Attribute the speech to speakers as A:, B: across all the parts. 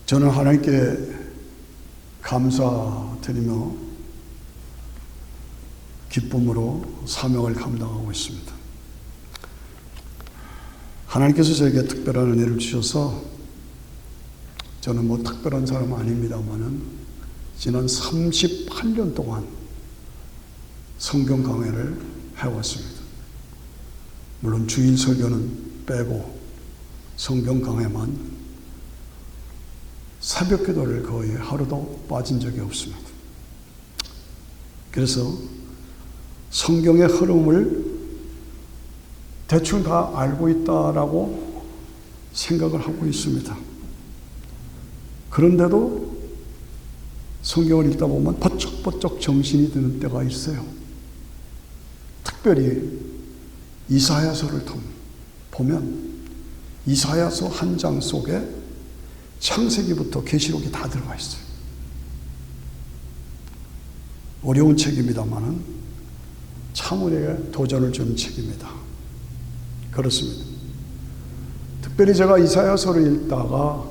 A: 저는 하나님께 감사드리며 기쁨으로 사명을 감당하고 있습니다. 하나님께서 저에게 특별한 은혜를 주셔서 저는 뭐 특별한 사람은 아닙니다만은 지난 38년 동안 성경 강해를 해왔습니다. 물론 주일 설교는 빼고 성경 강해만 새벽 기도를 거의 하루도 빠진 적이 없습니다. 그래서 성경의 흐름을 대충 다 알고 있다라고 생각을 하고 있습니다. 그런데도 성경을 읽다 보면 번쩍번쩍 정신이 드는 때가 있어요. 특별히 이사야서를 보면 이사야서 한 장 속에 창세기부터 계시록이 다 들어가 있어요. 어려운 책입니다만은 참 우리에게 도전을 주는 책입니다. 그렇습니다. 특별히 제가 이사야서를 읽다가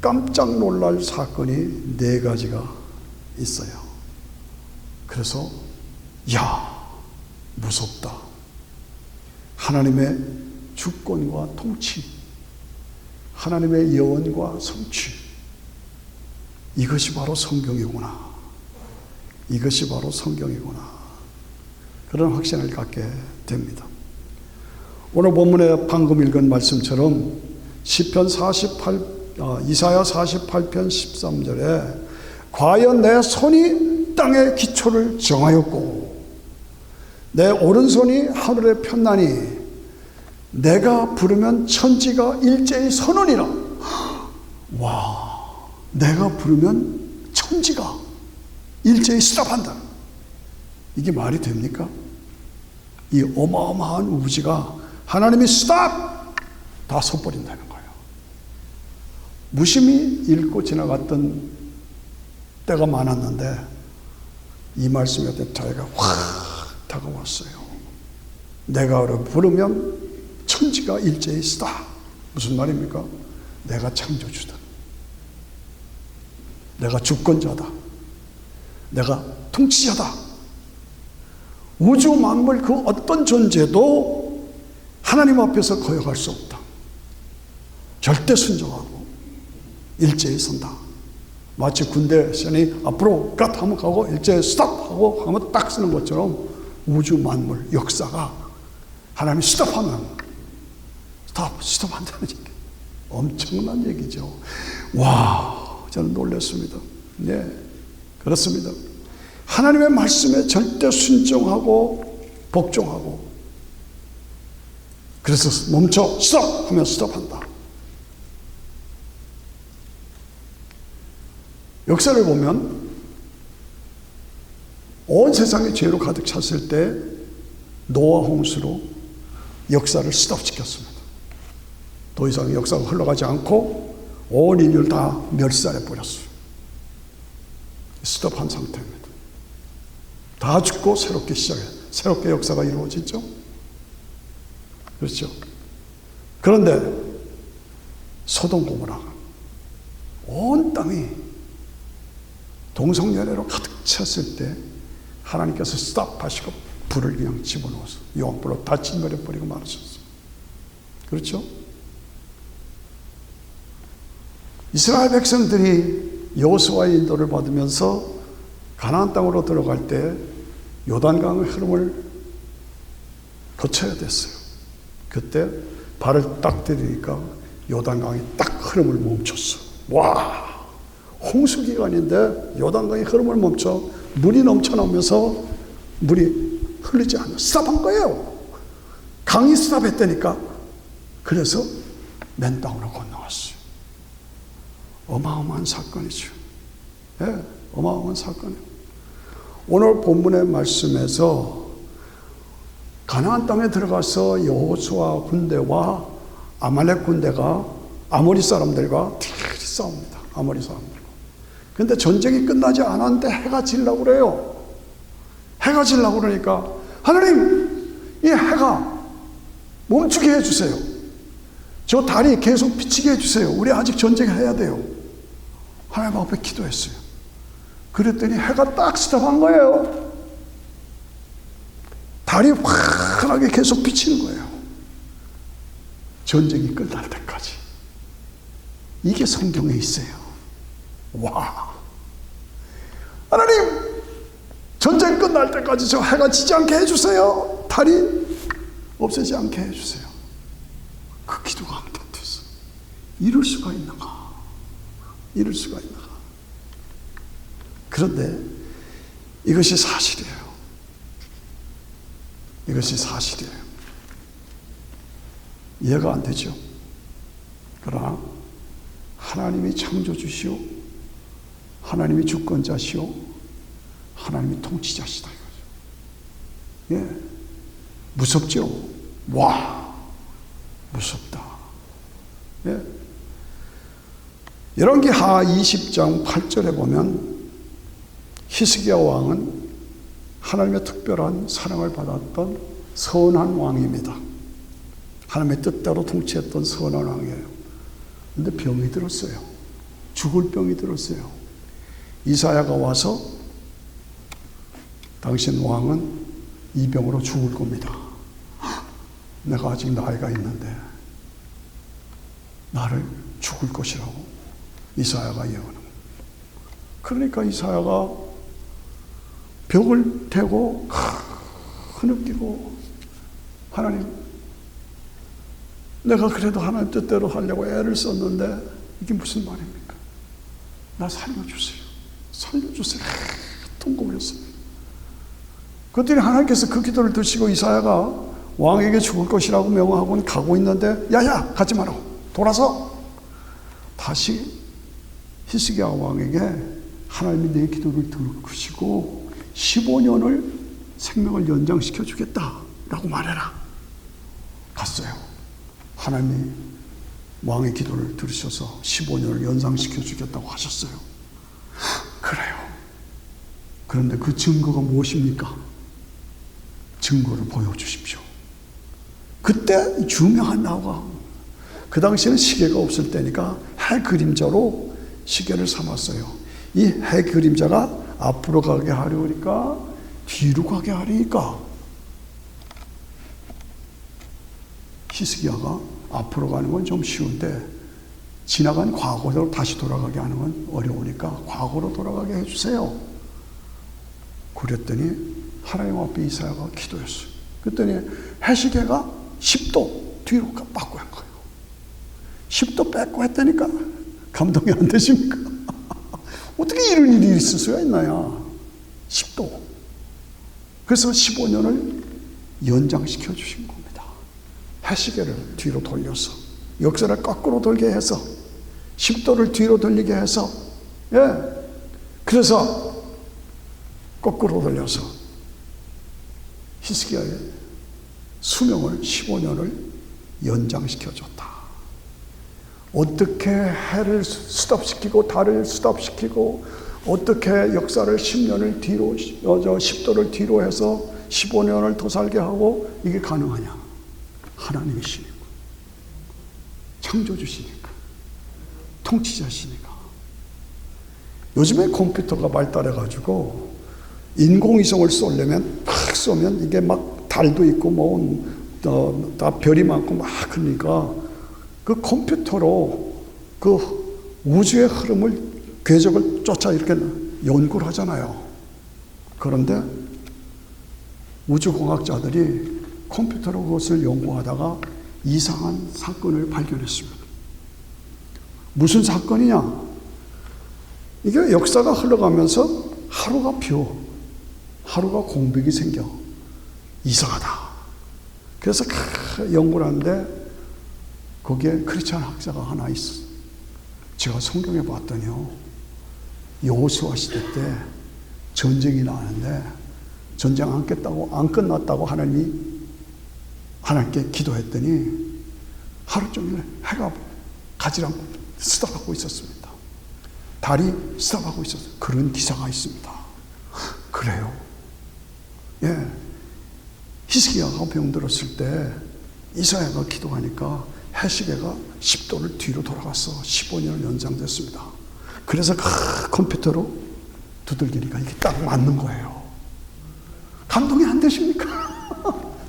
A: 깜짝 놀랄 사건이 4가지가 있어요. 그래서 무섭다. 하나님의 주권과 통치, 하나님의 예언과 성취, 이것이 바로 성경이구나. 이것이 바로 성경이구나. 그런 확신을 갖게 됩니다. 오늘 본문에 방금 읽은 말씀처럼 이사야 48편 13절에 과연 내 손이 땅의 기초를 정하였고 내 오른손이 하늘에 폈나니 내가 부르면 천지가 일제히 서느니라. 와, 내가 부르면 천지가 일제히 스탑한다. 이게 말이 됩니까? 이 어마어마한 우주가 하나님이 스탑! 다 서버린다는 거예요. 무심히 읽고 지나갔던 때가 많았는데 이 말씀에 저희가 확 다가왔어요. 내가 부르면 천지가 일제히 스탑. 무슨 말입니까? 내가 창조주다. 내가 주권자다. 내가 통치자다. 우주 만물 그 어떤 존재도 하나님 앞에서 거역할 수 없다. 절대 순종하고 일제히 선다. 마치 군대 선이 앞으로 갓 하면 가고 일제히 스탑하고 하면 딱 쓰는 것처럼 우주 만물 역사가 하나님이 스탑하면 스톱한다는 얘기. 엄청난 얘기죠. 와, 저는 놀랐습니다. 네, 그렇습니다. 하나님의 말씀에 절대 순종하고 복종하고, 그래서 멈춰 스톱 하면 스톱한다. 역사를 보면 온 세상이 죄로 가득 찼을 때 노아 홍수로 역사를 스톱시켰습니다. 더 이상 역사가 흘러가지 않고 온 인류를 다 멸살해버렸어요. 스톱한 상태입니다. 다 죽고 새롭게 역사가 이루어지죠. 그렇죠. 그런데 소돔 고모라가 온 땅이 동성연애로 가득 찼을 때 하나님께서 스톱하시고 불을 그냥 집어넣어서 용불로 다 짓멸해버리고 말하셨어요. 그렇죠? 이스라엘 백성들이 여호수아의 인도를 받으면서 가나안 땅으로 들어갈 때 요단강의 흐름을 거쳐야 됐어요. 그때 발을 딱 들이니까 요단강이 딱 흐름을 멈췄어. 와, 홍수기간인데 요단강이 흐름을 멈춰 물이 넘쳐나면서 물이 흘리지 않아. 스탑한 거예요. 강이 스탑했다니까. 그래서 맨 땅으로 건너왔어요. 어마어마한 사건이죠. 네, 어마어마한 사건이에요. 오늘 본문의 말씀에서 가나안 땅에 들어가서 여호수아 군대와 아말렉 군대가 아모리 사람들과 틱 싸웁니다. 아모리 사람들과. 그런데 전쟁이 끝나지 않았는데 해가 지려고 그래요. 해가 지려고 그러니까 하나님, 이 해가 멈추게 해주세요. 저 달이 계속 비치게 해주세요. 우리 아직 전쟁해야 돼요. 하나님 앞에 기도했어요. 그랬더니 해가 딱 스탑한 거예요. 달이 환하게 계속 비치는 거예요. 전쟁이 끝날 때까지. 이게 성경에 있어요. 와! 하나님, 전쟁 끝날 때까지 저 해가 지지 않게 해주세요. 달이 없어지지 않게 해주세요. 그 기도가 안 됐어. 이럴 수가 있는가? 이럴 수가 있는가? 그런데 이것이 사실이에요. 이것이 사실이에요. 이해가 안 되죠? 그러나 하나님이 창조주시오, 하나님이 주권자시오, 하나님이 통치자시다 이거죠. 예, 무섭죠? 와, 무섭다. 예. 열왕기하 20장 8절에 보면 히스기야 왕은 하나님의 특별한 사랑을 받았던 선한 왕입니다. 하나님의 뜻대로 통치했던 선한 왕이에요. 그런데 병이 들었어요. 죽을 병이 들었어요. 이사야가 와서 당신 왕은 이 병으로 죽을 겁니다. 내가 아직 나이가 있는데 나를 죽을 것이라고 이사야가 예언하는 거예요. 그러니까 이사야가 벽을 대고 흐느끼고 하나님, 내가 그래도 하나님 뜻대로 하려고 애를 썼는데 이게 무슨 말입니까? 나 살려주세요. 살려주세요. 통곡했습니다. 그랬더니 하나님께서 그 기도를 드시고 이사야가 왕에게 죽을 것이라고 명하고는 가고 있는데 야야 가지 마라. 돌아서 다시 히스기야 왕에게 하나님이 내 기도를 들으시고 15년을 생명을 연장시켜 주겠다라고 말해라. 갔어요. 하나님이 왕의 기도를 들으셔서 15년을 연장시켜 주겠다고 하셨어요. 그래요. 그런데 그 증거가 무엇입니까? 증거를 보여주십시오. 그때 유명한 나무가, 그 당시에는 시계가 없을 때니까 해 그림자로 시계를 삼았어요. 이 해 그림자가 앞으로 가게 하려니까 뒤로 가게 하려니까 히스기야가 앞으로 가는 건 좀 쉬운데 지나간 과거로 다시 돌아가게 하는 건 어려우니까 과거로 돌아가게 해주세요. 그랬더니 하나님 앞에 이사야가 기도했어요. 그랬더니 해시계가 10도 뒤로 바꿔 한 거예요. 10도 뺏고 했다니까 감동이 안 되십니까? 어떻게 이런 일이 있을 수가 있나요? 10도. 그래서 15년을 연장시켜 주신 겁니다. 해시계를 뒤로 돌려서 역사를 거꾸로 돌게 해서 10도를 뒤로 돌리게 해서, 예, 그래서 거꾸로 돌려서 히스기야의 수명을 15년을 연장시켜 줬다. 어떻게 해를 스톱시키고 달을 스톱시키고 어떻게 역사를 10년을 뒤로 10도를 뒤로 해서 15년을 더 살게 하고 이게 가능하냐? 하나님이시니까, 창조주시니까, 통치자시니까. 요즘에 컴퓨터가 발달해가지고 인공위성을 쏘려면 팍 쏘면 이게 막 달도 있고 다 별이 많고 막 그러니까 그 컴퓨터로 그 우주의 흐름을, 궤적을 쫓아 이렇게 연구를 하잖아요. 그런데 우주공학자들이 컴퓨터로 그것을 연구하다가 이상한 사건을 발견했습니다. 무슨 사건이냐? 이게 역사가 흘러가면서 하루가 비어, 하루가 공백이 생겨. 이상하다. 그래서 연구를 하는데 거기에 크리스찬 학자가 하나 있어. 제가 성경에 봤더니요, 여호수아 시대 때 전쟁이 나는데 전쟁 안 끝났다고 하나님께 기도했더니 하루 종일 해가 가지 않고 스탑하고 있었습니다. 달이 스탑하고 있었어요. 그런 기사가 있습니다. 그래요. 예. 히스기야가 병들었을 때 이사야가 기도하니까 해시계가 10도를 뒤로 돌아가서 15년을 연장됐습니다. 그래서 컴퓨터로 두들기니까 이게 딱 맞는 거예요. 감동이 안 되십니까?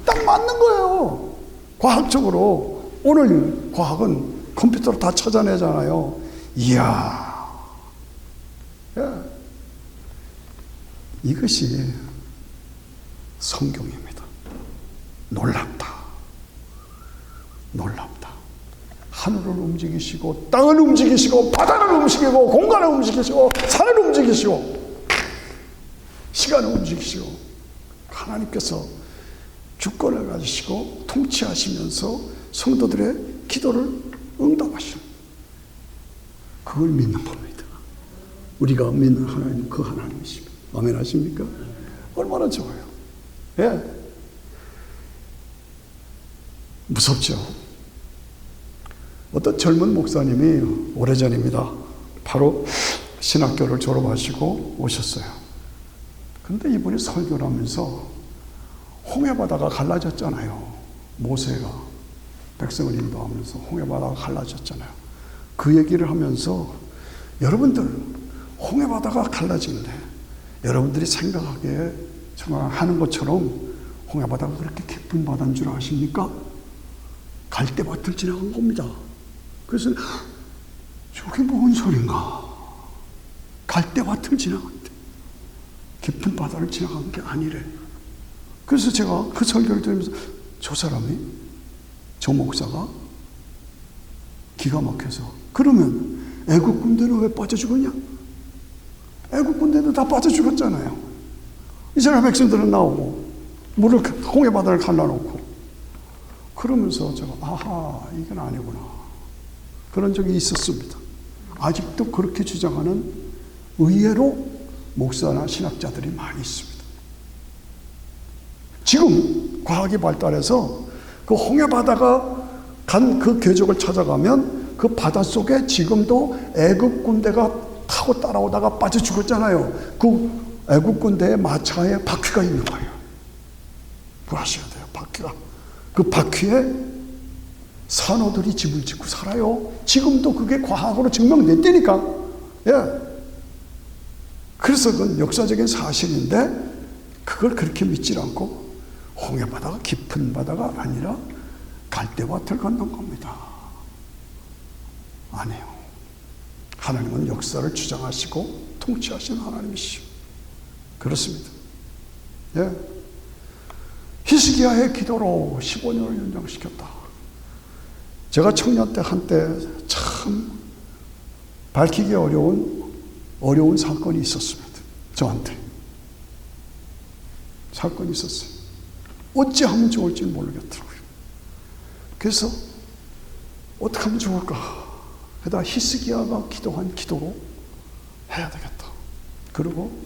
A: 딱 맞는 거예요. 과학적으로. 오늘 과학은 컴퓨터로 다 찾아내잖아요. 이야. 예. 이것이 성경입니다. 놀랍다. 놀랍다. 하늘을 움직이시고 땅을 움직이시고 바다를 움직이고 공간을 움직이시고 산을 움직이시고 시간을 움직이시고 하나님께서 주권을 가지시고 통치하시면서 성도들의 기도를 응답하시는 그걸 믿는 겁니다. 우리가 믿는 하나님은 그 하나님이십니다. 아멘 하십니까? 얼마나 좋아요. 예. 무섭죠. 어떤 젊은 목사님이 오래전입니다. 바로 신학교를 졸업하시고 오셨어요. 근데 이분이 설교를 하면서 홍해바다가 갈라졌잖아요. 모세가 백성을 인도하면서 홍해바다가 갈라졌잖아요. 그 얘기를 하면서 여러분들 홍해바다가 갈라지는데 여러분들이 생각하기에 정말 하는 것처럼 홍해바다가 그렇게 깊은 바다인 줄 아십니까? 갈대밭을 지나간 겁니다. 그래서 저게 뭔 소린가? 갈대밭을 지나갔대. 깊은 바다를 지나간 게 아니래. 그래서 제가 그 설교를 들으면서 저 사람이, 저 목사가 기가 막혀서 그러면 애국 군대는 왜 빠져 죽었냐? 애국 군대는 다 빠져 죽었잖아요. 이스라엘 백성들은 나오고 물을 홍해바다를 갈라놓고 그러면서 제가 아하 이건 아니구나. 그런 적이 있었습니다. 아직도 그렇게 주장하는 의외로 목사나 신학자들이 많이 있습니다. 지금 과학이 발달해서 그 홍해바다가 간 그 궤적을 찾아가면 그 바닷속에 지금도 애국 군대가 타고 따라오다가 빠져 죽었잖아요. 그 애국 군대의 마차에 바퀴가 있는 거예요. 그거 아셔야 돼요. 바퀴가. 그 바퀴에 산호들이 집을 짓고 살아요. 지금도 그게 과학으로 증명됐다니까. 예. 그래서 그건 역사적인 사실인데 그걸 그렇게 믿지 않고 홍해바다가 깊은 바다가 아니라 갈대밭을 건넌 겁니다. 아니에요. 하나님은 역사를 주장하시고 통치하시는 하나님이시오. 그렇습니다. 예. 히스기야의 기도로 15년을 연장시켰다. 제가 청년 때 한때 참 밝히기 어려운 사건이 있었습니다. 저한테. 사건이 있었어요. 어찌 하면 좋을지 모르겠더라고요. 그래서 어떻게 하면 좋을까? 그러다 히스기야가 기도한 기도로 해야 되겠다. 그리고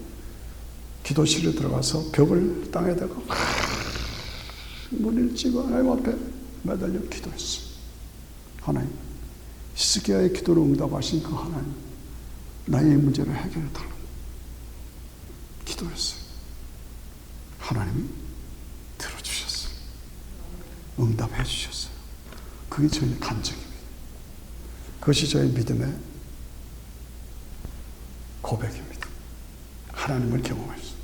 A: 기도실에 들어가서 벽을 땅에 대고 머리를 찌고 하나님 앞에 매달려 기도했어요. 하나님, 히스기야의 기도를 응답하신 그 하나님, 나의 문제를 해결해 달라고 기도했어요. 하나님이 들어주셨어요. 응답해 주셨어요. 그게 저의 간증입니다. 그것이 저의 믿음의 고백입니다. 하나님을 경험했어요.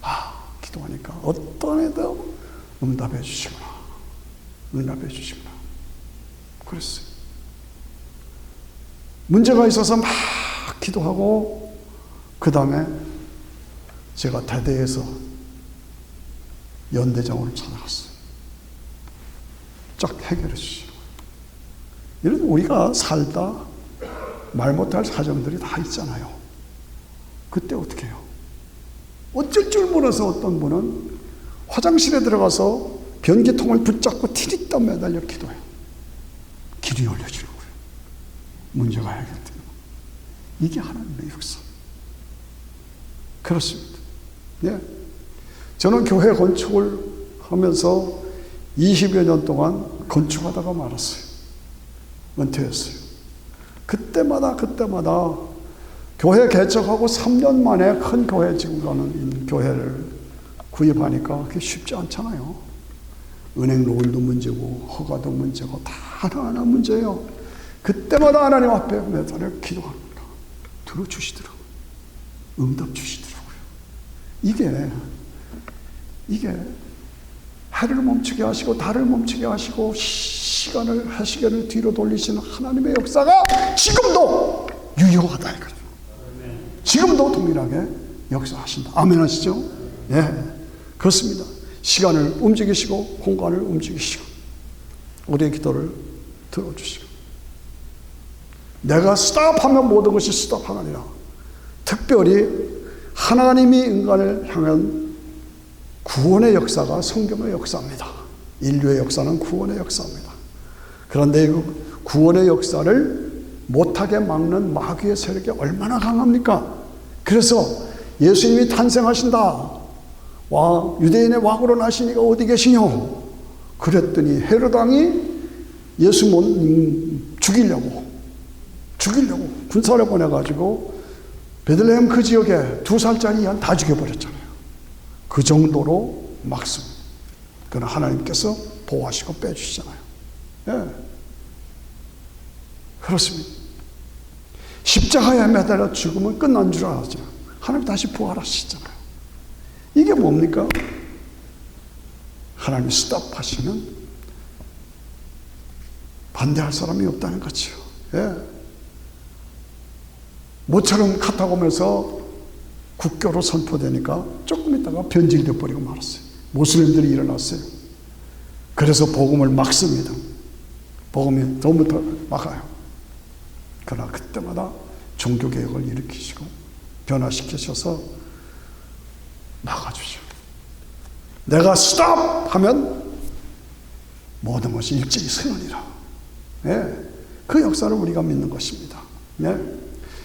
A: 아, 기도하니까 어떤 애도 응답해 주시구나. 응답해 주시구나. 그랬어요. 문제가 있어서 막 기도하고 그 다음에 제가 대대에서 연대장으로 찾아갔어요. 쫙 해결해 주시는 거예요. 이런 우리가 살다 말 못할 사정들이 다 있잖아요. 그때 어떻게 해요? 어쩔 줄 몰라서 어떤 분은 화장실에 들어가서 변기통을 붙잡고 티리떠 매달려 기도해요. 길이 열려지는 거예요. 문제가 해결되는 거예요. 이게 하나님의 역사. 그렇습니다. 예. 저는 교회 건축을 하면서 20여 년 동안 건축하다가 말았어요. 은퇴했어요. 그때마다 교회 개척하고 3년 만에 큰 교회 지금 가는 교회를 구입하니까 그게 쉽지 않잖아요. 은행 롤도 문제고 허가도 문제고 다 하나하나 문제예요. 그때마다 하나님 앞에 매달려 기도합니다. 들어주시더라고요. 응답 주시더라고요. 이게 해를 멈추게 하시고 달을 멈추게 하시고 시간을 뒤로 돌리시는 하나님의 역사가 지금도 유효하다 이거죠. 지금도 동일하게 역사하신다. 아멘 하시죠? 예, 그렇습니다. 시간을 움직이시고 공간을 움직이시고 우리의 기도를 들어주시고 내가 스탑하면 모든 것이 스탑하느니라. 특별히 하나님이 인간을 향한 구원의 역사가 성경의 역사입니다. 인류의 역사는 구원의 역사입니다. 그런데 그 구원의 역사를 못하게 막는 마귀의 세력이 얼마나 강합니까? 그래서 예수님이 탄생하신다. 유대인의 왕으로 나신 이가 어디 계시뇨? 그랬더니 헤롯 왕이 예수 죽이려고 군사를 보내가지고 베들레헴 그 지역에 2살짜리 양 다 죽여버렸잖아요. 그 정도로 막습니다. 그러나 하나님께서 보호하시고 빼주시잖아요. 예. 그렇습니다. 십자가에 매달려 죽으면 끝난 줄 알았죠. 하나님 다시 부활하시잖아요. 이게 뭡니까? 하나님이 스탑하시면 반대할 사람이 없다는 거죠. 예. 모처럼 카타콤에서 국교로 선포되니까 조금 있다가 변질되어 버리고 말았어요. 모슬림들이 일어났어요. 그래서 복음을 막습니다. 복음이 처음부터 막아요. 그러나 그때마다 종교개혁을 일으키시고 변화시키셔서 막아주죠. 내가 스톱 하면 모든 것이 일제히 서느니라. 예, 그 역사를 우리가 믿는 것입니다. 예.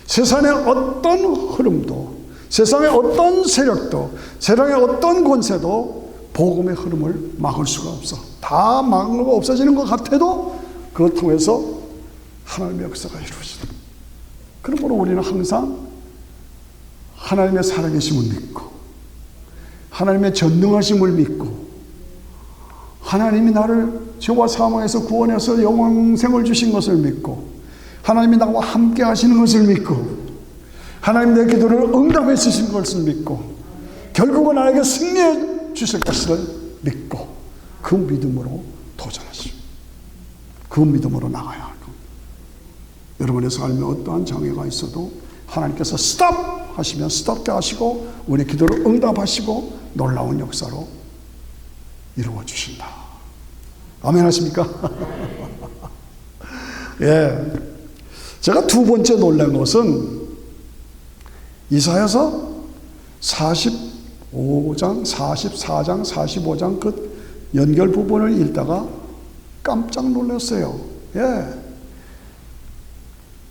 A: 세상의 어떤 흐름도, 세상의 어떤 세력도, 세상의 어떤 권세도 복음의 흐름을 막을 수가 없어. 다 막고 없어지는 것 같아도 그걸 통해서 하나님의 역사가 이루어진다. 그러므로 우리는 항상 하나님의 살아계심을 믿고, 하나님의 전능하심을 믿고, 하나님이 나를 죄와 사망에서 구원해서 영생을 주신 것을 믿고, 하나님이 나와 함께 하시는 것을 믿고, 하나님 내 기도를 응답해 주신 것을 믿고, 결국은 나에게 승리해 주실 것을 믿고, 그 믿음으로 도전하시오. 그 믿음으로 나가야 할 겁니다. 여러분의 삶에 어떠한 장애가 있어도 하나님께서 스톱 하시면 스톱게 하시고 우리 기도를 응답하시고 놀라운 역사로 이루어 주신다. 아멘 하십니까? 예. 제가 두 번째 놀란 것은 이사야서 45장, 44장, 45장 그 연결 부분을 읽다가 깜짝 놀랐어요. 예.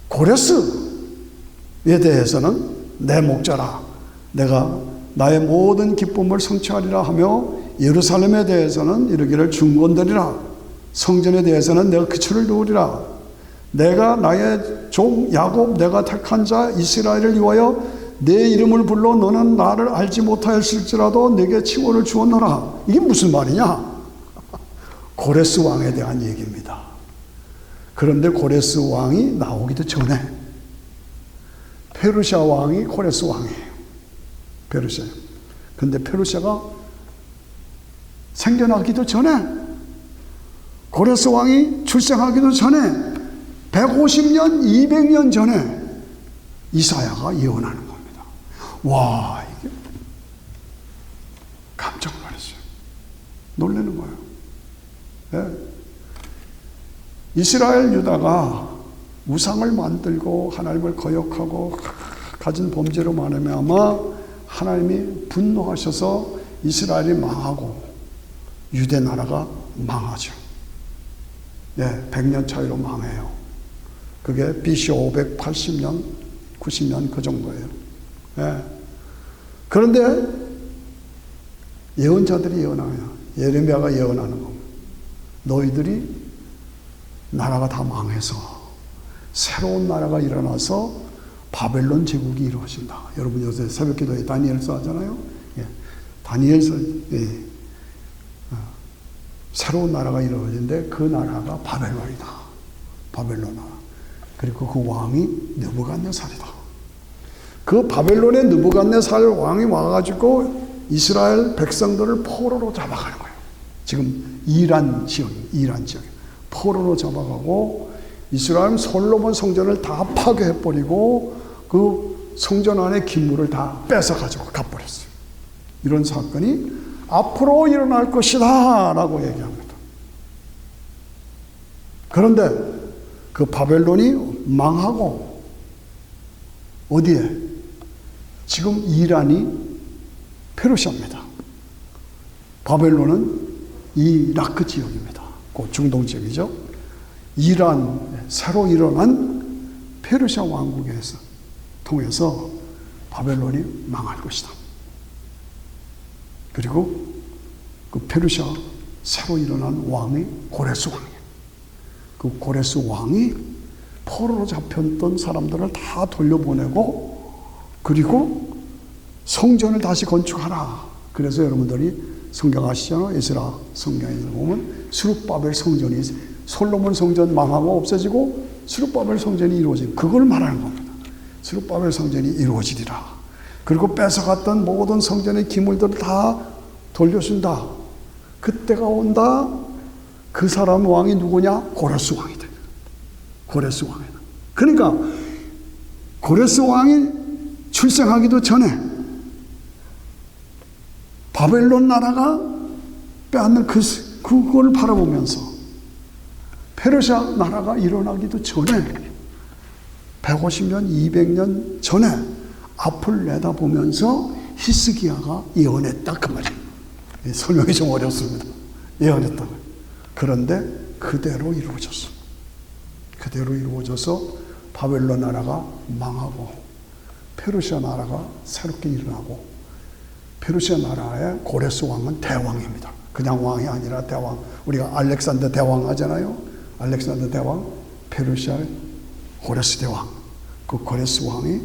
A: 고레스에 대해서는 내 목자라, 내가 나의 모든 기쁨을 성취하리라 하며, 예루살렘에 대해서는 이르기를 중건되리라, 성전에 대해서는 내가 기초를 놓으리라, 내가 나의 종 야곱 내가 택한 자 이스라엘을 위하여 내 이름을 불러 너는 나를 알지 못하였을지라도 내게 칭호를 주었노라. 이게 무슨 말이냐? 고레스 왕에 대한 얘기입니다. 그런데 고레스 왕이 나오기도 전에 페르시아 왕이 고레스 왕이에요. 페르시아. 근데 페르시아가 생겨나기도 전에, 고레스 왕이 출생하기도 전에 150년, 200년 전에 이사야가 예언하는 겁니다. 와, 이게 깜짝 놀랐어요. 놀라는 거예요. 네. 이스라엘 유다가 우상을 만들고 하나님을 거역하고 가진 범죄로 말미암아 하나님이 분노하셔서 이스라엘이 망하고 유대 나라가 망하죠. 예, 100년 차이로 망해요. 그게 BC 580년, 90년 그 정도예요. 예. 그런데 예언자들이 예언해요. 예레미야가 예언하는 겁니다. 너희들이 나라가 다 망해서 새로운 나라가 일어나서 바벨론 제국이 이루어진다. 여러분 요새 새벽기도에 다니엘서 하잖아요. 예. 다니엘서, 예. 새로운 나라가 이루어지는데 그 나라가 바벨론이다. 바벨론 나라. 그리고 그 왕이 느부갓네살이다. 그 바벨론의 느부갓네살 왕이 와가지고 이스라엘 백성들을 포로로 잡아가는 거예요. 지금 이란 지역 포로로 잡아가고 이스라엘 솔로몬 성전을 다 파괴해버리고 그 성전 안에 기물을 다 뺏어가지고 가버렸어요. 이런 사건이 앞으로 일어날 것이다 라고 얘기합니다. 그런데 그 바벨론이 망하고 어디에? 지금 이란이 페르시아입니다. 바벨론은 이라크 지역입니다. 그 중동 지역이죠. 이란 새로 일어난 페르시아 왕국에서 통해서 바벨론이 망할 것이다. 그리고 그 페르시아 새로 일어난 왕이 고레스 왕이에요. 그 고레스 왕이 포로로 잡혔던 사람들을 다 돌려보내고 그리고 성전을 다시 건축하라. 그래서 여러분들이 성경 아시잖아요. 에스라 성경에 보면 스룹바벨 성전이 솔로몬 성전 망하고 없어지고 스룹바벨 성전이 이루어진 그걸 말하는 겁니다. 스룹바벨 성전이 이루어지리라. 그리고 뺏어갔던 모든 성전의 기물들을 다 돌려준다. 그때가 온다. 그 사람 왕이 누구냐? 고레스 왕이 됩니다. 고레스 왕이다. 그러니까 고레스 왕이 출생하기도 전에 바벨론 나라가 빼앗는 그걸 바라보면서 페르시아 나라가 일어나기도 전에 150년, 200년 전에 앞을 내다보면서 히스기야가 예언했다 그 말이에요. 설명이 좀 어렵습니다. 예언했다. 그런데 그대로 이루어졌어. 그대로 이루어져서 바벨론 나라가 망하고 페르시아 나라가 새롭게 일어나고 페르시아 나라의 고레스 왕은 대왕입니다. 그냥 왕이 아니라 대왕. 우리가 알렉산더 대왕 하잖아요. 알렉산더 대왕, 페르시아의 고레스 대왕. 그 고레스 왕이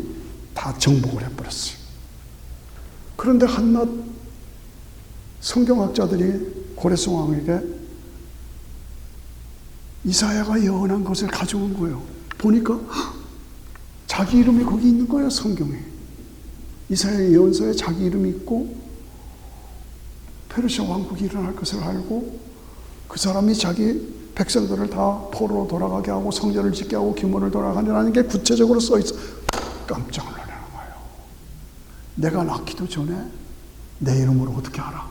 A: 다 정복을 해버렸어요. 그런데 한낱 성경학자들이 고레스 왕에게 이사야가 예언한 것을 가져온 거예요. 보니까 자기 이름이 거기 있는 거예요. 성경에. 이사야 예언서에 자기 이름이 있고 페르시아 왕국이 일어날 것을 알고 그 사람이 자기 백성들을 다 포로로 돌아가게 하고 성전을 짓게 하고 기물을 돌아가려는 게 구체적으로 써 있어. 깜짝 놀라는 거예요. 내가 낳기도 전에 내 이름으로 어떻게 알아?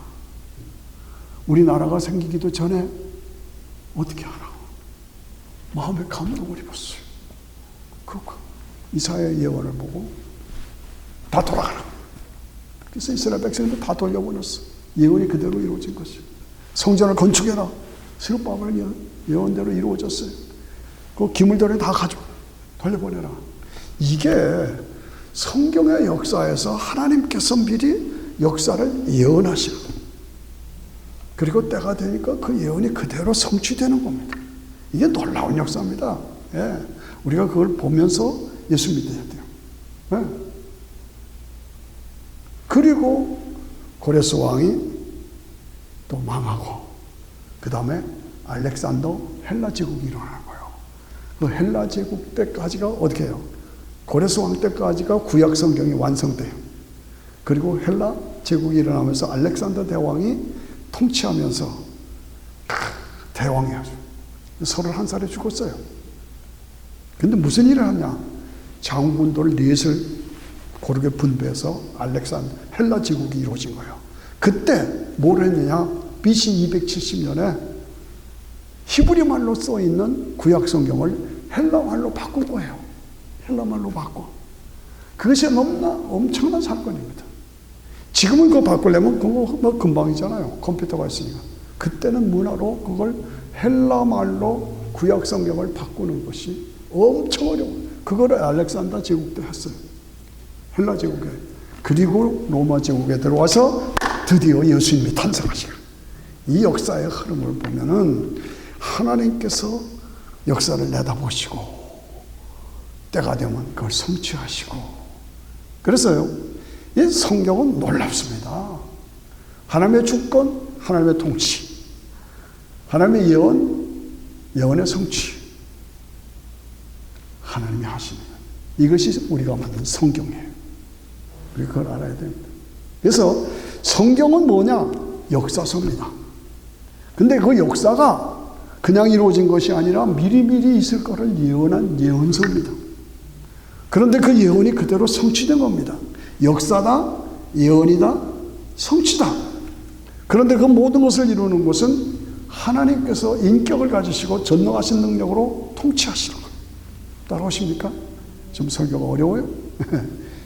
A: 우리나라가 생기기도 전에 어떻게 알아? 마음에 감동을 입었어요. 그 이사야의 예언을 보고 다 돌아가라. 그래서 이스라엘 백성들 다 돌려보냈어. 예언이 그대로 이루어진 것이요. 성전을 건축해라. 스룹바벨 예언대로 이루어졌어요. 그 기물들을 다 가지고 돌려보내라. 이게 성경의 역사에서 하나님께서 미리 역사를 예언하시는 거예요. 그리고 때가 되니까 그 예언이 그대로 성취되는 겁니다. 이게 놀라운 역사입니다. 예. 우리가 그걸 보면서 예수 믿어야 돼요. 예. 그리고 고레스 왕이 또 망하고 그 다음에 알렉산더 헬라 제국이 일어나는 거예요. 그 헬라 제국 때까지가 어떻게 해요? 고레스 왕 때까지가 구약 성경이 완성돼요. 그리고 헬라 제국이 일어나면서 알렉산더 대왕이 통치하면서 대왕이 아주 31살에 죽었어요. 근데 무슨 일을 하냐? 장군들 넷을 고르게 분배해서 헬라 제국이 이루어진 거예요. 그때 뭘 했느냐? BC 270년에 히브리 말로 써 있는 구약 성경을 헬라 말로 바꾼 거예요. 헬라 말로 바꿔. 그것이 너무나 엄청난 사건입니다. 지금은 그거 바꾸려면 그거 뭐 금방이잖아요. 컴퓨터가 있으니까. 그때는 문화로 그걸 헬라 말로 구약 성경을 바꾸는 것이 엄청 어려워요. 그거를 알렉산더 제국 때 했어요. 헬라 제국에. 그리고 로마 제국에 들어와서 드디어 예수님이 탄생하시고. 이 역사의 흐름을 보면은 하나님께서 역사를 내다보시고 때가 되면 그걸 성취하시고. 그래서요, 이 성경은 놀랍습니다. 하나님의 주권, 하나님의 통치, 하나님의 예언, 예언의 성취, 하나님이 하시는 것. 이것이 우리가 만든 성경이에요. 우리 그걸 알아야 됩니다. 그래서 성경은 뭐냐? 역사서입니다. 근데 그 역사가 그냥 이루어진 것이 아니라 미리미리 있을 거를 예언한 예언서입니다. 그런데 그 예언이 그대로 성취된 겁니다. 역사다, 예언이다, 성취다. 그런데 그 모든 것을 이루는 것은 하나님께서 인격을 가지시고 전능하신 능력으로 통치하시는 거예요. 따라오십니까? 좀 설교가 어려워요?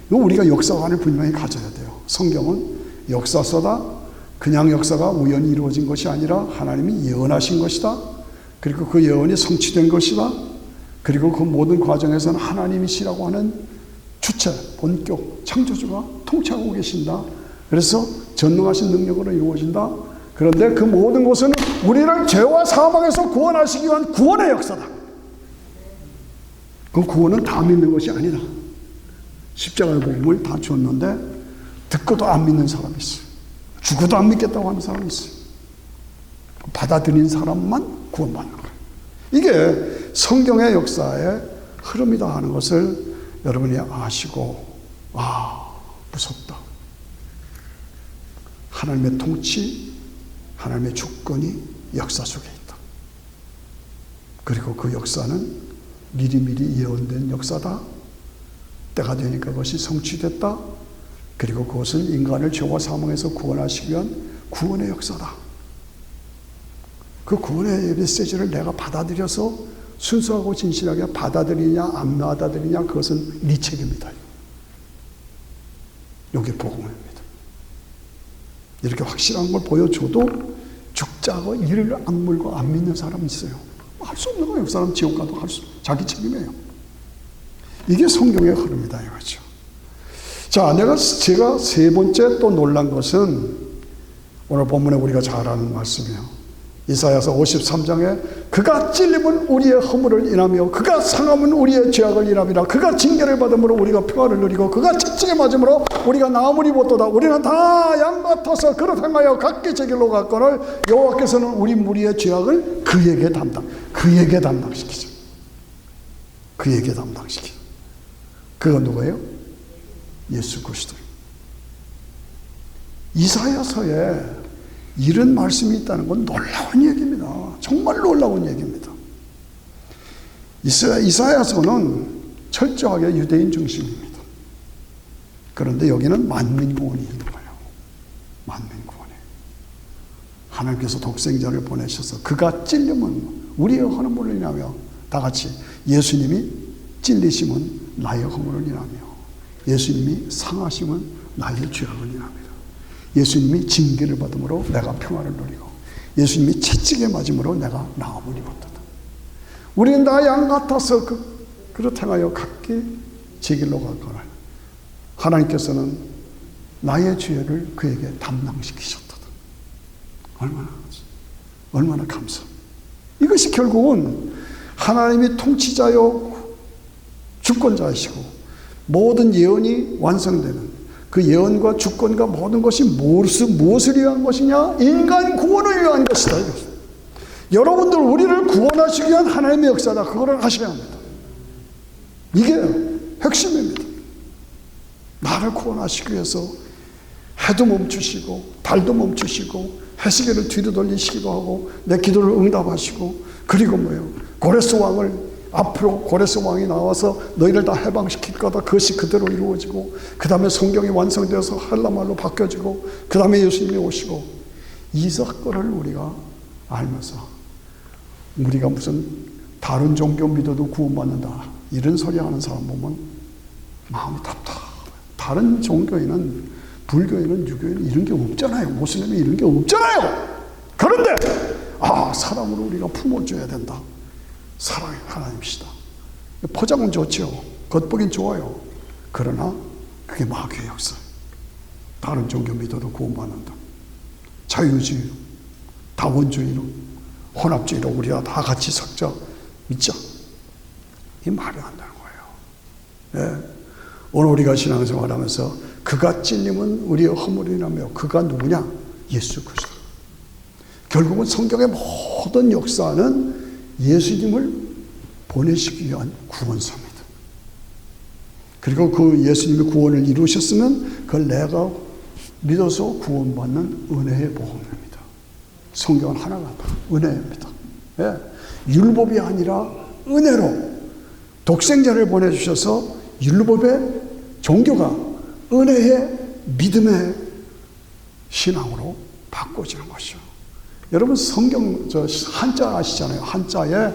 A: 이거 우리가 역사관을 분명히 가져야 돼요. 성경은 역사서다. 그냥 역사가 우연히 이루어진 것이 아니라 하나님이 예언하신 것이다. 그리고 그 예언이 성취된 것이다. 그리고 그 모든 과정에서는 하나님이시라고 하는 주체, 본격, 창조주가 통치하고 계신다. 그래서 전능하신 능력으로 이루어진다. 그런데 그 모든 것은 우리를 죄와 사망에서 구원하시기 위한 구원의 역사다. 그 구원은 다 믿는 것이 아니다. 십자가의 복음을 다 줬는데 듣고도 안 믿는 사람이 있어요. 죽어도 안 믿겠다고 하는 사람이 있어요. 받아들인 사람만 구원받는 거예요. 이게 성경의 역사의 흐름이다 하는 것을 여러분이 아시고, 무섭다. 하나님의 통치, 하나님의 주권이 역사 속에 있다. 그리고 그 역사는 미리미리 예언된 역사다. 때가 되니까 그것이 성취됐다. 그리고 그것은 인간을 죄와 사망에서 구원하시기 위한 구원의 역사다. 그 구원의 메시지를 내가 받아들여서 순수하고 진실하게 받아들이냐 안 받아들이냐 그것은 네 책임이다. 이게 복음입니다. 이렇게 확실한 걸 보여줘도 죽자고 이를 악물고 안 믿는 사람이 있어요. 할 수 없는 거예요. 그 사람 지옥 가도 자기 책임이에요. 이게 성경의 흐름이다 이거죠. 자, 제가 세 번째 또 놀란 것은 오늘 본문에 우리가 잘 아는 말씀이에요. 이사야서 53장에 그가 찔림은 우리의 허물을 인하며 그가 상함은 우리의 죄악을 인함이라. 그가 징계를 받음으로 우리가 평화를 누리고 그가 채찍에 맞음으로 우리가 나음을 입었도다. 우리는 다 양 같아서 그릇 행하여 각기 제 길로 갔거늘 여호와께서는 우리 무리의 죄악을 그에게 담당시키죠. 그에게 담당시키죠. 그건 누구예요? 예수 그리스도. 이사야서에 이런 말씀이 있다는 건 놀라운 얘기입니다. 정말 놀라운 얘기입니다. 이사야서는 철저하게 유대인 중심입니다. 그런데 여기는 만민구원이 있는 거예요. 만민구원이. 하나님께서 독생자를 보내셔서 그가 찔림은 우리의 허물을 인하며 다 같이 예수님이 찔리심은 나의 허물을 인하며 예수님이 상하심은 나의 죄악을 인합니다. 예수님이 징계를 받음으로 내가 평화를 누리고 예수님이 채찍에 맞음으로 내가 나음을 입었다. 우리는 다 양 같아서 그릇 행하여 각기 제 길로 갔거늘 하나님께서는 나의 죄를 그에게 담당시키셨다. 얼마나 감사. 이것이 결국은 하나님이 통치자요 주권자이시고 모든 예언이 완성되는 그 예언과 주권과 모든 것이 무엇을 위한 것이냐? 인간 구원을 위한 것이다. 여러분들 우리를 구원하시기 위한 하나님의 역사다. 그거를 하셔야 합니다. 이게 핵심입니다. 나를 구원하시기 위해서 해도 멈추시고 달도 멈추시고 해시계를 뒤로 돌리시기도 하고 내 기도를 응답하시고 그리고 뭐예요? 고레스 왕을 앞으로 고레스 왕이 나와서 너희를 다 해방시킬 거다. 그것이 그대로 이루어지고 그 다음에 성경이 완성되어서 헬라말로 바뀌어지고 그 다음에 예수님이 오시고 이 사건을 우리가 알면서 우리가 무슨 다른 종교 믿어도 구원받는다 이런 소리 하는 사람 보면 마음이 답답해. 다른 종교에는 불교에는 유교에는 이런 게 없잖아요. 모슬림에 이런 게 없잖아요. 그런데 사랑으로 우리가 품어줘야 된다. 사랑의 하나님이시다. 포장은 좋죠. 겉보긴 좋아요. 그러나 그게 마귀의 역사. 다른 종교 믿어도 구원받는다. 자유주의, 다원주의로, 혼합주의로 우리가 다 같이 섞자 믿자. 이 말이 안 되는 거예요. 네. 오늘 우리가 신앙생활 하면서 그가 찔림은 우리의 허물이라며 그가 누구냐? 예수 그리스도. 결국은 성경의 모든 역사는 예수님을 보내시기 위한 구원사입니다. 그리고 그 예수님이 구원을 이루셨으면 그걸 내가 믿어서 구원받는 은혜의 복음입니다. 성경은 하나가 은혜입니다. 예. 율법이 아니라 은혜로 독생자를 보내주셔서 율법의 종교가 은혜의 믿음의 신앙으로 바꿔지는 것이죠. 여러분 성경 한자 아시잖아요. 한자에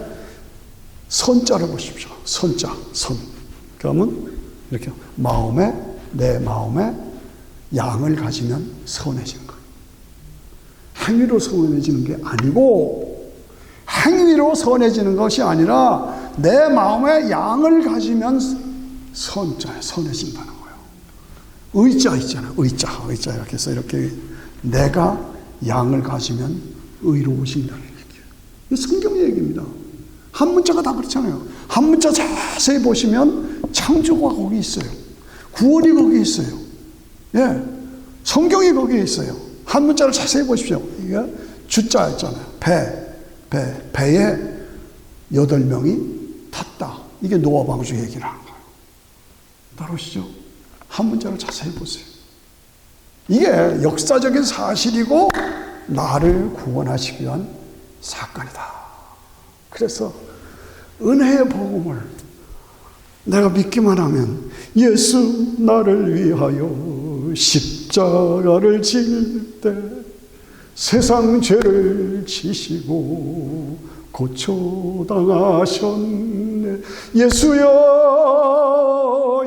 A: 선자를 보십시오. 선자, 선. 그러면 이렇게 내 마음에 양을 가지면 선해지는 거예요. 행위로 선해지는 게 아니고, 행위로 선해지는 것이 아니라 내 마음에 양을 가지면 선자에 선해진다는 거예요. 의자 있잖아요. 의자 이렇게 해서 이렇게 내가 양을 가지면 의로우신다는 얘기예요. 이 성경 얘기입니다. 한 문자가 다 그렇잖아요. 한 문자 자세히 보시면 창조가 거기 있어요. 구원이 거기 있어요. 예, 성경이 거기에 있어요. 한 문자를 자세히 보십시오. 이게 주자 있잖아요. 배에 8명이 탔다. 이게 노아 방주 얘기를 하는 거예요. 따라오시죠? 한 문자를 자세히 보세요. 이게 역사적인 사실이고 나를 구원하시기 위한 사건이다. 그래서 은혜의 복음을 내가 믿기만 하면 예수 나를 위하여 십자가를 질 때 세상 죄를 지시고 고초당하셨네. 예수여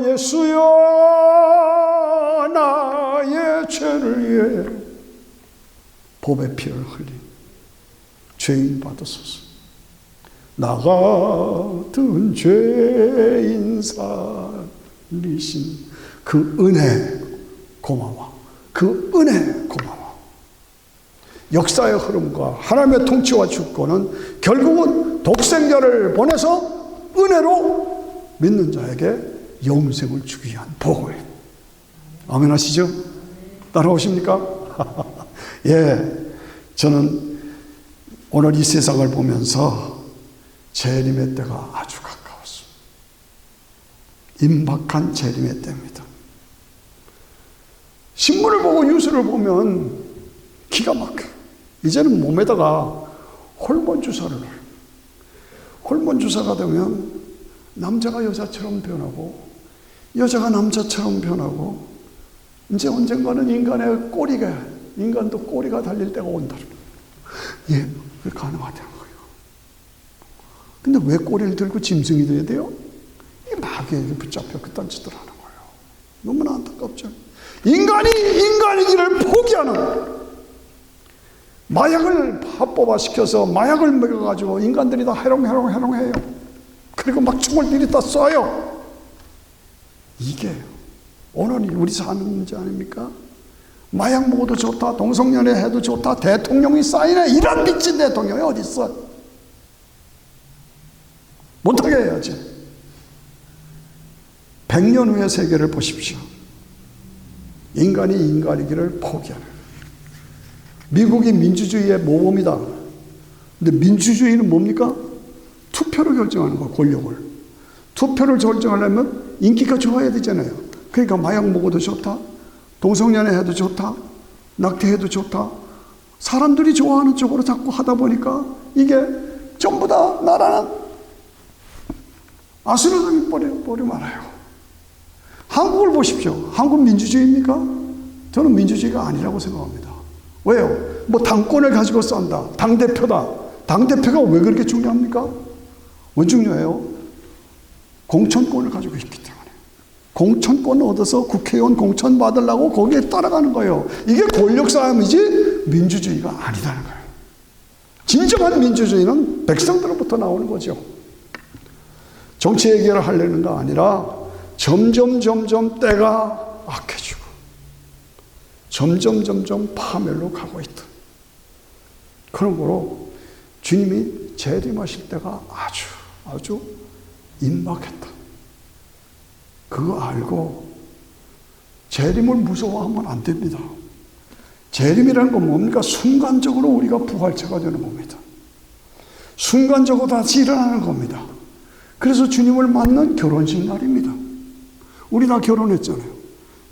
A: 예수여 나의 죄를 위해 보배 피를 흘린 죄인 받으소서. 나 같은 죄인 살리신 그 은혜 고마워. 그 은혜 고마워. 역사의 흐름과 하나님의 통치와 주권은 결국은 독생자를 보내서 은혜로 믿는 자에게 영생을 주기 위한 복음이에요. 아멘 하시죠? 따라오십니까? 예, 저는 오늘 이 세상을 보면서 재림의 때가 아주 가까웠습니다. 임박한 재림의 때입니다. 신문을 보고 뉴스를 보면 기가 막혀요. 이제는 몸에다가 호르몬 주사를 해요. 호르몬 주사가 되면 남자가 여자처럼 변하고 여자가 남자처럼 변하고 이제 언젠가는 인간도 꼬리가 달릴 때가 온다. 예, 그게 가능하다는 거예요. 근데 왜 꼬리를 들고 짐승이 돼야 돼요? 이 마귀에게 붙잡혀 그딴 짓을 하는 거예요. 너무나 안타깝죠. 인간이 인간이기를 포기하는, 마약을 합법화시켜서 마약을 먹여가지고 인간들이 다 해롱해요. 그리고 막 총을 들이다 쏴요. 이게 오늘 우리 사는 문제 아닙니까? 마약 먹어도 좋다, 동성연애 해도 좋다, 대통령이 사인해. 이런 미친 대통령이 어디 있어? 못하게 해야지. 100년 후의 세계를 보십시오. 인간이 인간이기를 포기하는. 미국이 민주주의의 모범이다. 근데 민주주의는 뭡니까? 투표로 결정하는 거야, 권력을. 투표를 결정하려면 인기가 좋아야 되잖아요. 그러니까 마약 먹어도 좋다, 동성연애 해도 좋다, 낙태해도 좋다, 사람들이 좋아하는 쪽으로 자꾸 하다 보니까 이게 전부 다 나라는 아수라장이 뻘이 많아요. 한국을 보십시오. 한국 민주주의입니까? 저는 민주주의가 아니라고 생각합니다. 왜요? 뭐 당권을 가지고 싼다, 당대표다. 당대표가 왜 그렇게 중요합니까? 왜 중요해요? 공천권을 가지고 있기 때문에. 공천권을 얻어서 국회의원 공천 받으려고 거기에 따라가는 거예요. 이게 권력 싸움이지 민주주의가 아니다는 거예요. 진정한 민주주의는 백성들로부터 나오는 거죠. 정치 얘기를 하려는 거 아니라 점점 때가 악해지고 점점 파멸로 가고 있다. 그런 거로 주님이 재림하실 때가 아주 임박했다. 그거 알고 재림을 무서워하면 안 됩니다. 재림이라는 건 뭡니까? 순간적으로 우리가 부활체가 되는 겁니다. 순간적으로 다시 일어나는 겁니다. 그래서 주님을 맞는 결혼식 날입니다. 우리 다 결혼했잖아요.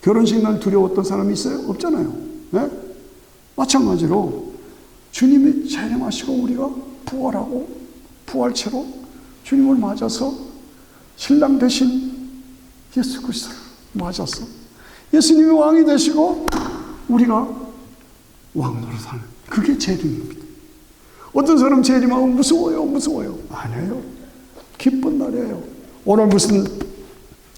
A: 결혼식 날 두려웠던 사람이 있어요? 없잖아요. 네? 마찬가지로 주님이 재림하시고 우리가 부활하고 부활체로 주님을 맞아서 신랑 대신 예수 그리스도를 맞아서 예수님이 왕이 되시고 우리가 왕노릇하는 그게 재림입니다. 어떤 사람 재림하면 무서워요. 아니에요. 기쁜 날이에요. 오늘 무슨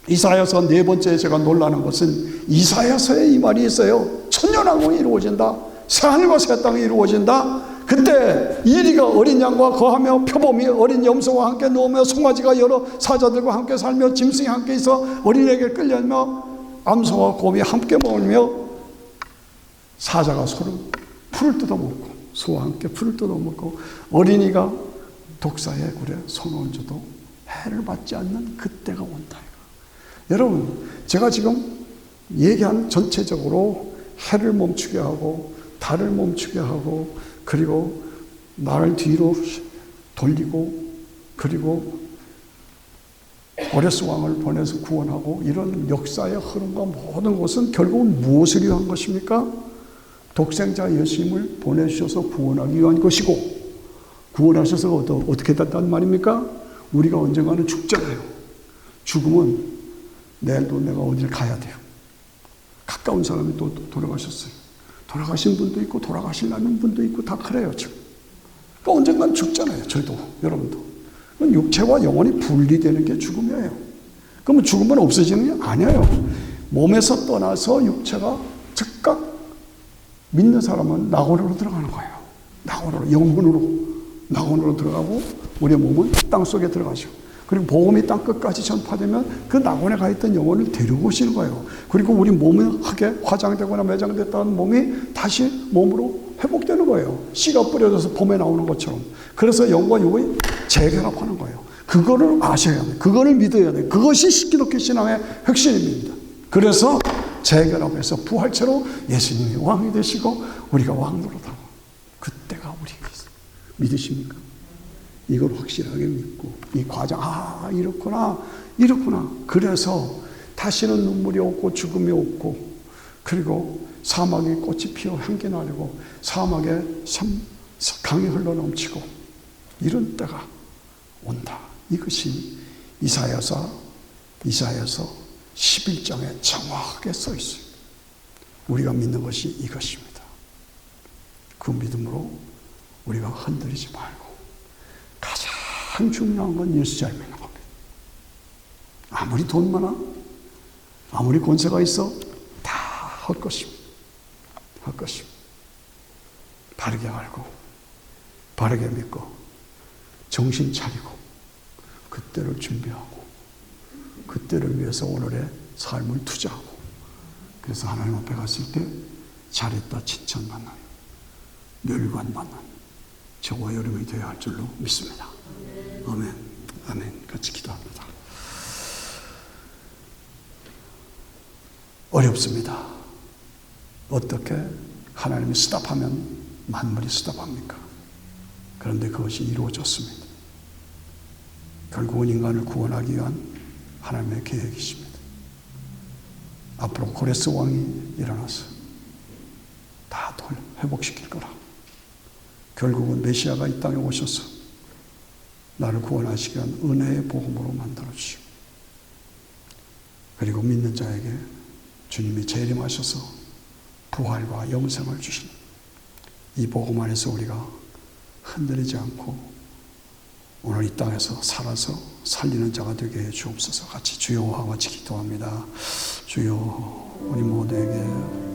A: 이사야서 4번째 제가 놀라는 것은 이사야서에 이 말이 있어요. 천년왕국이 이루어진다. 새하늘과 새 땅이 이루어진다. 그때 이리가 어린 양과 거하며 표범이 어린 염소와 함께 누우며 송아지가 여러 사자들과 함께 살며 짐승이 함께 있어 어린에게 끌려며 암소와 곰이 함께 먹으며 사자가 소를 풀을 뜯어먹고 소와 함께 풀을 뜯어먹고 어린이가 독사의 굴에 손을 얹어도 해를 받지 않는 그때가 온다. 여러분, 제가 지금 얘기한 전체적으로 해를 멈추게 하고 달을 멈추게 하고 그리고 나를 뒤로 돌리고 그리고 고레스 왕을 보내서 구원하고 이런 역사의 흐름과 모든 것은 결국은 무엇을 위한 것입니까? 독생자 예수님을 보내주셔서 구원하기 위한 것이고 구원하셔서 어떻게 됐단 말입니까? 우리가 언젠가는 죽잖아요. 죽으면 내일도 내가 어딜 가야 돼요. 가까운 사람이 또 돌아가셨어요. 돌아가신 분도 있고 돌아가시려는 분도 있고 다 그래요 지금. 그러니까 언젠간 죽잖아요. 저희도 여러분도. 육체와 영혼이 분리되는 게 죽음이에요. 그러면 죽으면 없어지는 게 아니에요. 몸에서 떠나서 육체가 즉각 믿는 사람은 낙원으로 들어가는 거예요. 낙원으로 영혼으로 들어가고 우리의 몸은 땅속에 들어가죠. 그리고 복음이 땅 끝까지 전파되면 그 낙원에 가 있던 영혼을 데리고 오시는 거예요. 그리고 우리 몸이 흙에 화장되거나 매장됐다는 몸이 다시 몸으로 회복되는 거예요. 씨가 뿌려져서 봄에 나오는 것처럼. 그래서 영과 육이 재결합하는 거예요. 그거를 아셔야 돼요. 그거를 믿어야 돼요. 그것이 기독교 신앙의 핵심입니다. 그래서 재결합해서 부활체로 예수님이 왕이 되시고 우리가 왕노릇하고 그때가 우리 믿으십니까? 이걸 확실하게 믿고 이 과정 이렇구나 그래서 다시는 눈물이 없고 죽음이 없고 그리고 사막에 꽃이 피어 향기 나고 사막에 강이 흘러넘치고 이런 때가 온다. 이것이 이사야서 11장에 정확하게 써 있어요. 우리가 믿는 것이 이것입니다. 그 믿음으로 우리가 흔들리지 말고 가장 중요한 건 예수 잘 믿는 겁니다. 아무리 돈 많아, 아무리 권세가 있어 다 헛것입니다. 헛것입니다. 바르게 알고, 바르게 믿고, 정신 차리고, 그때를 준비하고, 그때를 위해서 오늘의 삶을 투자하고, 그래서 하나님 앞에 갔을 때 잘했다 칭찬받는, 멸관받는 저와 여러분이 되어야 할 줄로 믿습니다. 아멘. 아멘. 같이 기도합니다. 어렵습니다. 어떻게 하나님이 스탑하면 만물이 스탑합니까? 그런데 그것이 이루어졌습니다. 결국은 인간을 구원하기 위한 하나님의 계획이십니다. 앞으로 고레스 왕이 일어나서 다 회복시킬 거라. 결국은 메시아가 이 땅에 오셔서 나를 구원하시기 위한 은혜의 복음으로 만들어주시고 그리고 믿는 자에게 주님이 재림하셔서 부활과 영생을 주시는 이 복음 안에서 우리가 흔들리지 않고 오늘 이 땅에서 살아서 살리는 자가 되게 해 주옵소서. 같이 주여와 같이 기도합니다. 주여 우리 모두에게